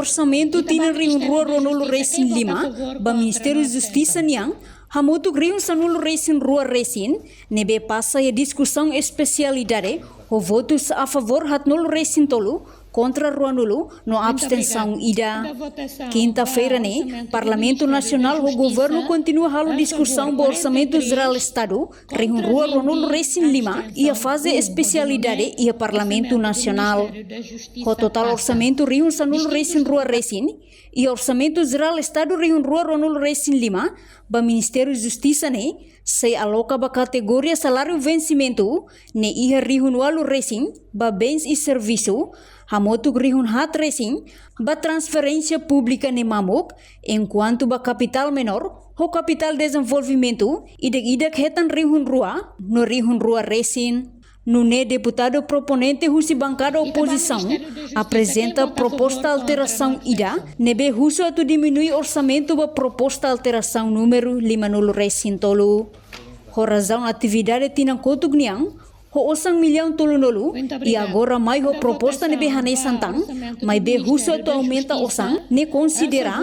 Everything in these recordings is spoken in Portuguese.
orçamento tinha Rio Rua Ronolo Resin Lima, ba Ministério da Justiça niang, hamutuk Rio Sanolo Resin Rua Resin, nebe passa a discussão especialidade, o votos a favor hatnolo Resin tolu, contra Ruanulu, no abstenção ida. Quinta-feira, Parlamento Nacional, o governo continua a discussão do Orçamento Geral do Estado, Rio Rua Ronolo Resin Lima, e a fase especialidade e a Parlamento Nacional. O total orçamento Rio Sanolo Resin Rua Resin e Orçamento Geral do Estado Rio Rua Ronolo Resin Lima, ba Ministério da Justiça, se aloca ba categoria salário vencimento, ne iha Rio Nualo Resin, ba bens e serviço, hamotuk rihun hat racing, ba transferência pública ne mamuk, enquanto ba capital menor, ho capital desenvolvimento, idak hetan rihun rua, no rihun rua racing. No deputado proponente husi bancada oposição apresenta proposta alteração ida, nebe huso atu diminui orçamento ba proposta alteração número 50 racing tolu. Ho razão atividade tinang kotuk niang, ho osang milhão tolo nolu, e agora mais ho proposta nebe hanei santang, mai be huso atu aumenta osang, ne considera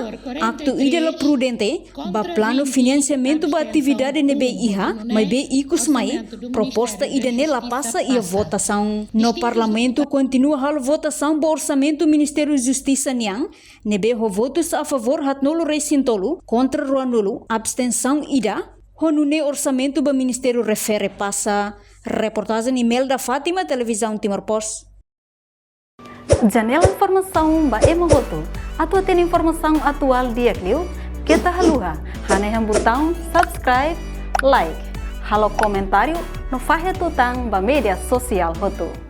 acto idela prudente, ba plano financiamento ba atividade nebe iha, mai be ikus mai, proposta ida nela passa e a votação. No parlamento continua a votação do orçamento Ministério da Justiça niang, nebe ho votos a favor hatnolo recintolo, contra ruanolo, abstenção ida, ho nune orçamento ba Ministério refere passa. Reportagem email da Fátima, Televisão Timor Post. Janela informação ba Emohoto. Atua tem informação atual dia kliu. Kita haluha. Haneham botão subscribe, like. Halo comentário no fahe tutang ba media sosial hotu.